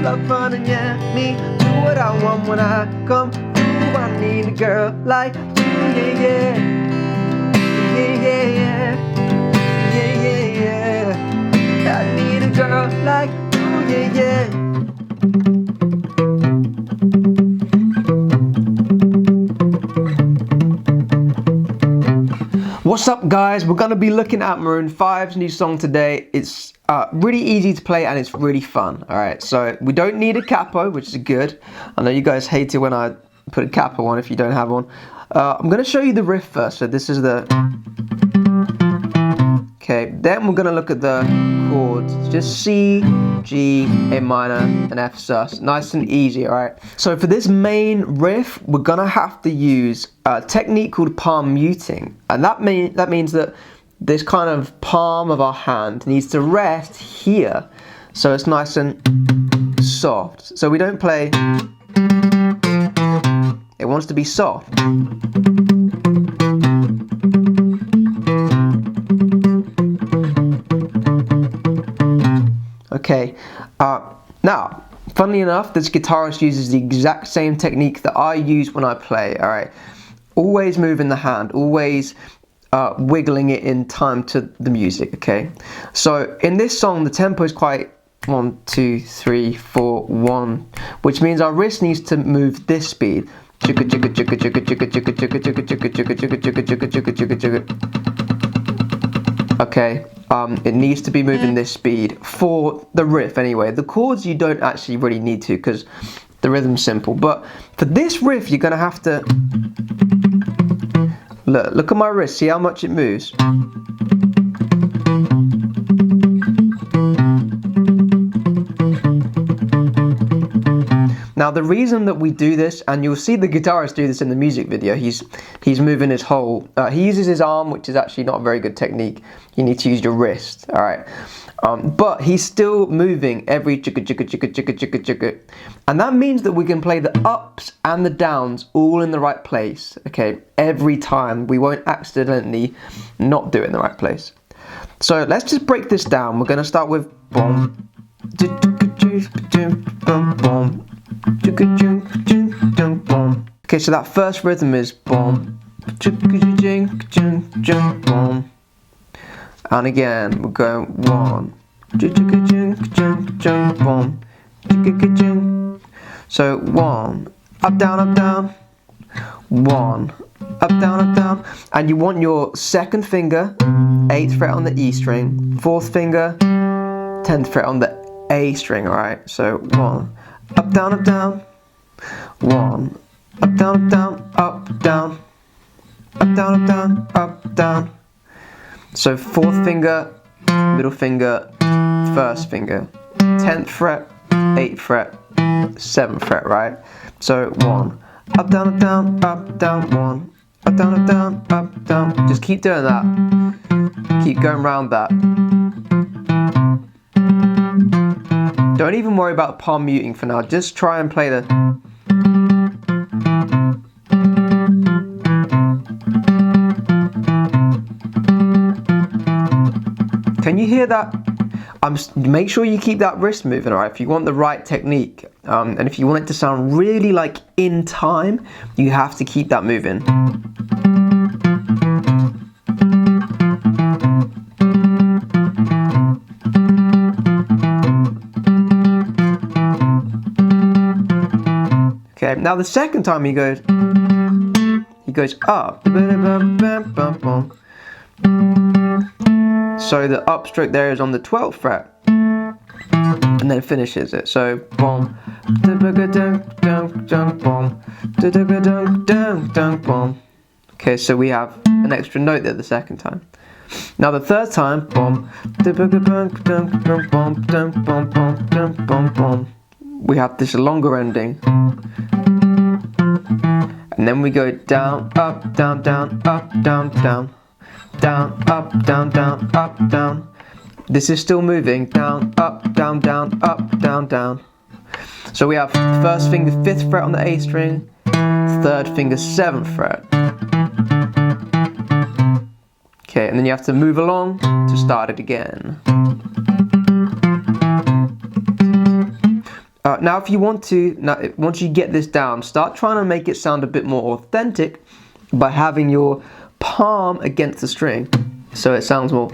love fun and yeah, me do what I want when I come through. I need a girl like you, yeah, yeah, yeah, yeah, yeah, yeah, yeah. I need a girl like you, yeah, yeah. What's up, guys? We're gonna be looking at Maroon 5's new song today. It's really easy to play and it's really fun. All right, so we don't need a capo, which is good. I know you guys hate it when I put a capo on if you don't have one. I'm gonna show you the riff first. So this is the. Okay, then we're gonna look at the chords. Just C, G, A minor, and F sus. Nice and easy, alright? So for this main riff, we're gonna have to use a technique called palm muting. And that means that this kind of palm of our hand needs to rest here. So it's nice and soft. So we don't play. It wants to be soft. Okay, now, funnily enough, this guitarist uses the exact same technique that I use when I play, alright? Always moving the hand, always wiggling it in time to the music, okay? So, in this song, the tempo is quite 1, 2, 3, 4, 1, which means our wrist needs to move this speed. Okay, it needs to be moving this speed for the riff anyway. The chords you don't actually really need to because the rhythm's simple. But for this riff, you're gonna have to look at my wrist. See how much it moves. Now the reason that we do this, and you'll see the guitarist do this in the music video, he's moving his whole, he uses his arm, which is actually not a very good technique. You need to use your wrist, alright? But he's still moving every chicka chicka chicka chicka chicka chicka. And that means that we can play the ups and the downs all in the right place, okay? Every time. We won't accidentally not do it in the right place. So let's just break this down. We're going to start with boom. Okay, so that first rhythm is boom, boom, and again we're going 1, boom. So 1, up down, 1, up down, and you want your second finger 8th fret on the E string, 4th finger 10th fret on the A string. All right, so 1. Up, down, 1, up, down, up, down, up, down, up, down. So 4th finger, middle finger, 1st finger, 10th fret, 8th fret, 7th fret, right? So 1, up, down, 1, up, down, up, down. Just keep doing that. Keep going around that. Don't even worry about palm muting for now. Just try and play the. Can you hear that? Make sure you keep that wrist moving, alright? If you want the right technique, and if you want it to sound really like in time, you have to keep that moving. Okay, now the second time he goes up. So the upstroke there is on the 12th fret, and then finishes it. So boom, boom. Okay, so we have an extra note there the second time. Now the third time, boom, we have this longer ending. And then we go down, up, down, down, up, down, down, down, up, down, down, up, down. This is still moving, down, up, down, down, up, down, down. So we have first finger 5th fret on the A string, third finger 7th fret. Okay, and then you have to move along to start it again. Now if you want to, once you get this down, start trying to make it sound a bit more authentic by having your palm against the string, so it sounds more.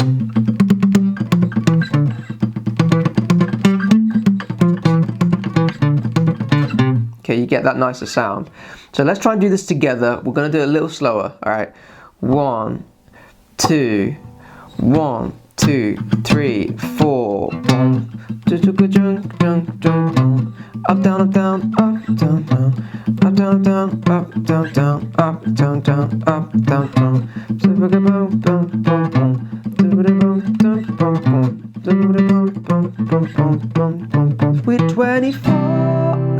Okay, you get that nicer sound. So let's try and do this together. We're going to do it a little slower. All right, 1, 2, 1, 2, 3, 4. Up, down, up, down, up, down, down, up, down, down, up, down, down, up, down, down, up, down, down. With 24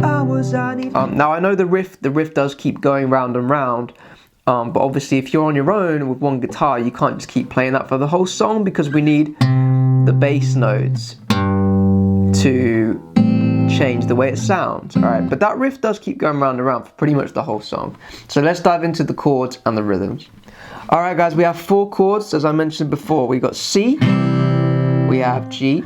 hours I need. Now I know the riff does keep going round and round. But obviously if you're on your own with one guitar, you can't just keep playing that for the whole song, because we need the bass notes to change the way it sounds. Alright, but that riff does keep going round and round for pretty much the whole song. So let's dive into the chords and the rhythms. Alright guys, we have 4 chords as I mentioned before. We got C, we have G,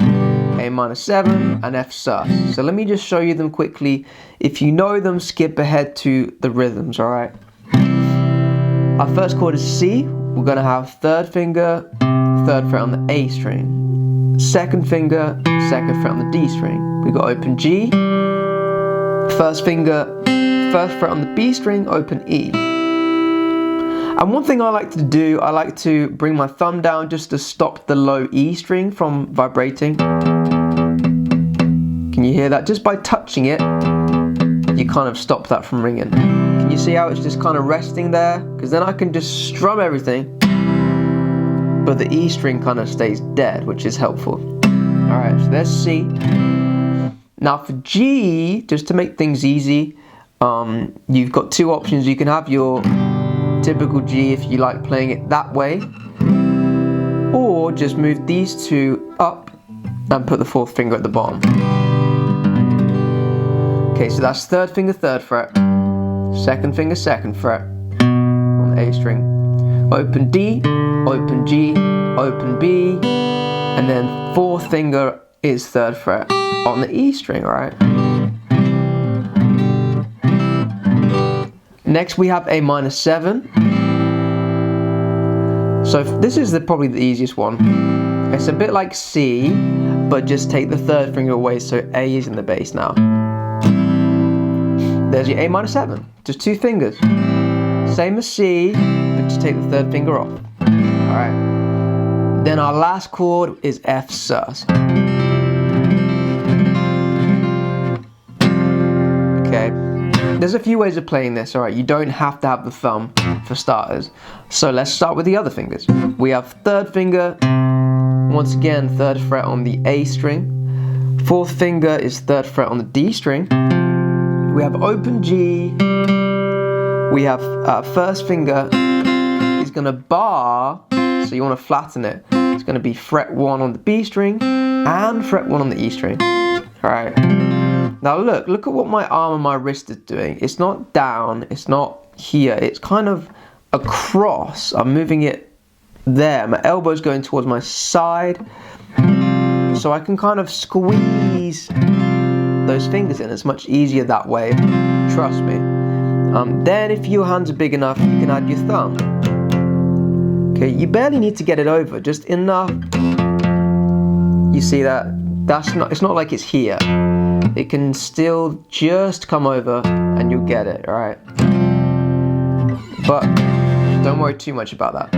A minor 7 and F sus. So let me just show you them quickly. If you know them, skip ahead to the rhythms, alright? Our first chord is C. We're going to have 3rd finger, 3rd fret on the A string. 2nd finger, 2nd fret on the D string. We got open G. 1st finger, 1st fret on the B string, open E. And one thing I like to do, I like to bring my thumb down just to stop the low E string from vibrating. Can you hear that? Just by touching it, you kind of stop that from ringing. Can you see how it's just kind of resting there? Because then I can just strum everything, but the E string kind of stays dead, which is helpful. Alright, so there's C. Now for G, just to make things easy, you've got 2 options. You can have your typical G if you like playing it that way, or just move these 2 up and put the 4th finger at the bottom. Okay, so that's 3rd finger, 3rd fret, 2nd finger, 2nd fret on the A string, open D, open G, open B, and then 4th finger is 3rd fret on the E string, alright? Next we have A minor 7. So this is probably the easiest one. It's a bit like C, but just take the 3rd finger away so A is in the bass now. There's your A minor 7, just 2 fingers. Same as C, but just take the 3rd finger off. Alright. Then our last chord is F sus. Okay. There's a few ways of playing this, alright. You don't have to have the thumb for starters. So let's start with the other fingers. We have 3rd finger, once again 3rd fret on the A string. 4th finger is 3rd fret on the D string. We have open G. We have 1st finger is going to bar, so you want to flatten it. It's going to be fret 1 on the B string and fret 1 on the E string. Alright. Now look at what my arm and my wrist is doing. It's not down, it's not here, it's kind of across. I'm moving it there. My elbow's going towards my side, so I can kind of squeeze those fingers in. It's much easier that way, trust me. Then if your hands are big enough, you can add your thumb. Okay, you barely need to get it over, just enough. You see that? It's not like it's here. It can still just come over and you'll get it, alright? But don't worry too much about that.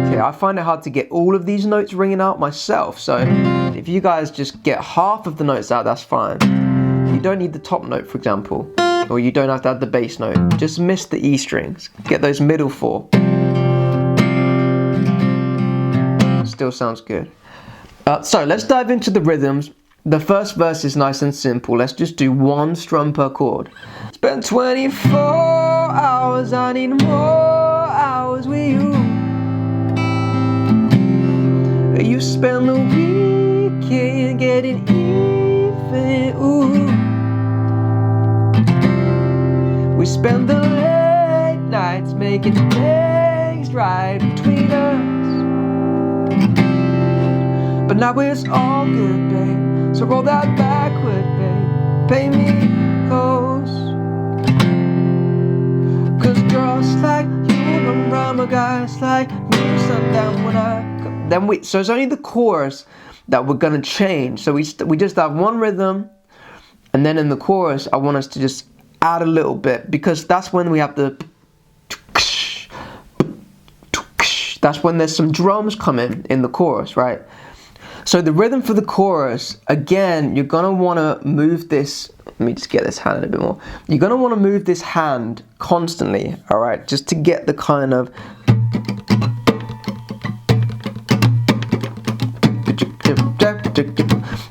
Okay, I find it hard to get all of these notes ringing out myself, so if you guys just get half of the notes out, that's fine. You don't need the top note, for example, or you don't have to add the bass note. Just miss the E strings. Get those middle 4. Still sounds good. So let's dive into the rhythms. The first verse is nice and simple. Let's just do 1 strum per chord. Spent 24 hours, I need more hours with you. You spend the weekend getting even, ooh. We spend the late nights making things right between us. But now it's all good, babe. So roll that backward, babe. play me close. Cause girls like you run round my guys like me sundown when I come. Then so it's only the chorus that we're gonna change. So we just have one rhythm, and then in the chorus I want us to just add a little bit, because that's when we have the, that's when there's some drums coming in the chorus, right? So the rhythm for the chorus, again, you're gonna wanna move this, let me just get this hand a bit more. You're gonna wanna move this hand constantly, all right? Just to get the kind of,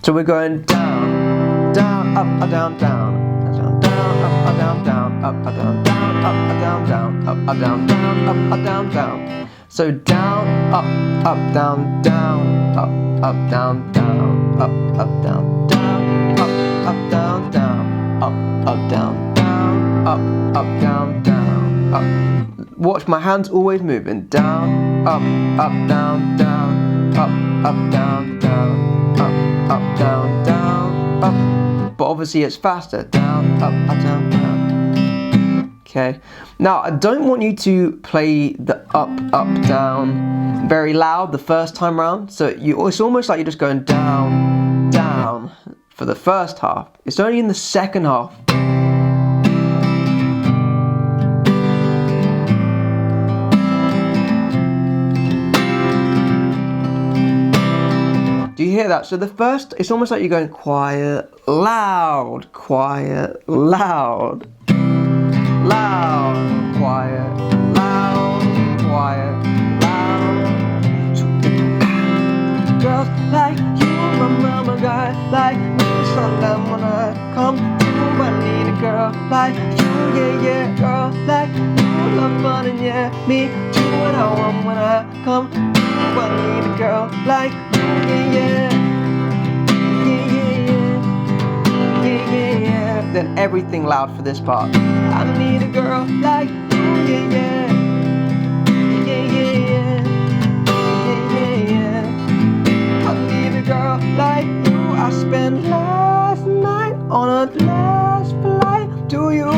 so we're going down, down, up, down, down, down, down, up, down, down, up, down, down, up, down, down, up, down, down, up, down, down. So down, up, down, down, up, down, down, up, down, down, up, down, down, up, down, down, up, down, down, up. Watch, my hand's always moving. Down, up, down, down, up, down, down, up, down, down, up. But obviously it's faster. Down, up, down, down. Okay. Now I don't want you to play the up, down very loud the first time round. So it's almost like you're just going down, down for the first half. It's only in the second half. Do you hear that? So the first, it's almost like you're going quiet, loud, quiet, loud, loud, quiet, loud, quiet, loud. Girls like you, my mama guy, like me, sundown when I come through. I need a girl like you, yeah, yeah, girl like you, love fun and yeah, me do what I want when I come through. I need a girl like you, yeah, yeah, yeah, yeah, yeah, yeah, yeah. Then everything loud for this part. I need a girl like you, yeah, yeah, yeah, yeah, yeah, yeah, yeah. I need a girl like you. I spent last night on a last flight to you.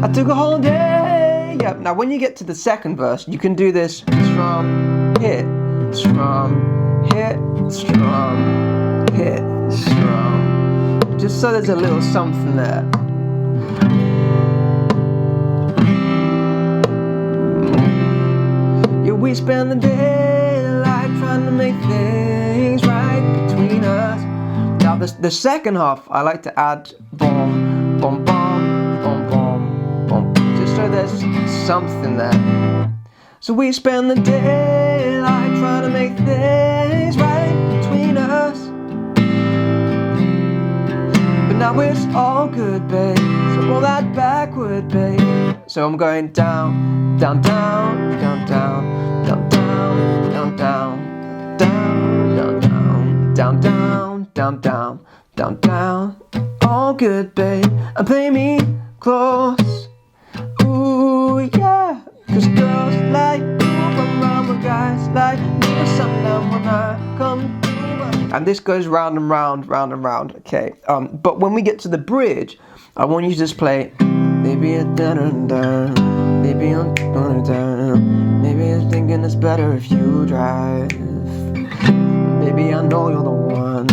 I took a whole day. Yep. Now when you get to the second verse, you can do this strum, hit, strum, hit, strum, hit, strum. Just so there's a little something there. Yeah, we spend the daylight trying to make things right between us. Now the second half, I like to add boom, boom, boom, boom, boom, boom, just so there's something there. So we spend the daylight trying to make things right between us. But now it's all good, babe. So all that backward, babe. So I'm going down, down, down, down, down, down, down, down, down, down, down, down, down, down, down, down, down. All good, babe. And play me close. Ooh, yeah. Cause girls like you run round with guys like me sundown when I come through. And this goes round and round, round and round, okay? But when we get to the bridge, I want you to just play maybe a dun dun, maybe I'm dun dun, maybe I'm thinking it's better if you drive. Maybe I know you're the one,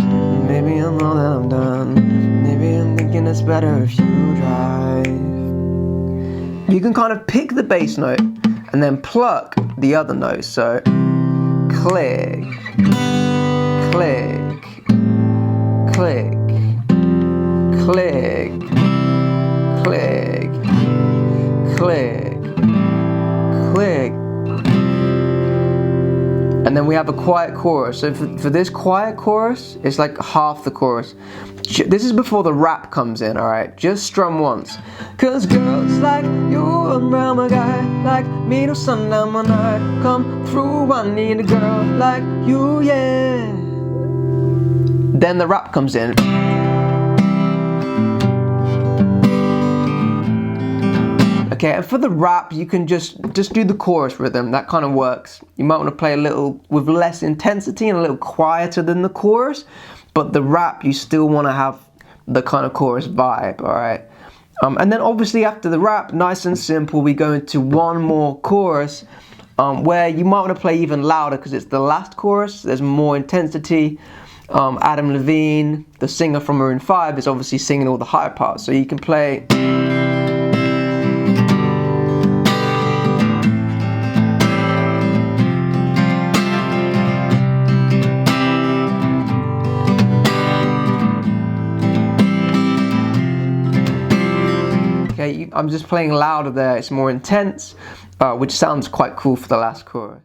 maybe I know that I'm done, maybe I'm thinking it's better if you drive. You can kind of pick the bass note and then pluck the other notes. So click, click, click, click, click, click, click. And then we have a quiet chorus. So for this quiet chorus, it's like half the chorus. This is before the rap comes in, alright? Just strum once. Cause girls like you around my guy, like me till sundown when I come through. I need a girl like you, yeah. Then the rap comes in. Okay, and for the rap, you can just do the chorus rhythm. That kind of works. You might want to play a little with less intensity and a little quieter than the chorus. but the rap, you still want to have the kind of chorus vibe, alright? And then obviously after the rap, nice and simple, we go into one more chorus where you might want to play even louder because it's the last chorus, there's more intensity. Adam Levine, the singer from Maroon 5, is obviously singing all the high parts, so you can play. Okay, I'm just playing louder there, it's more intense, which sounds quite cool for the last chorus.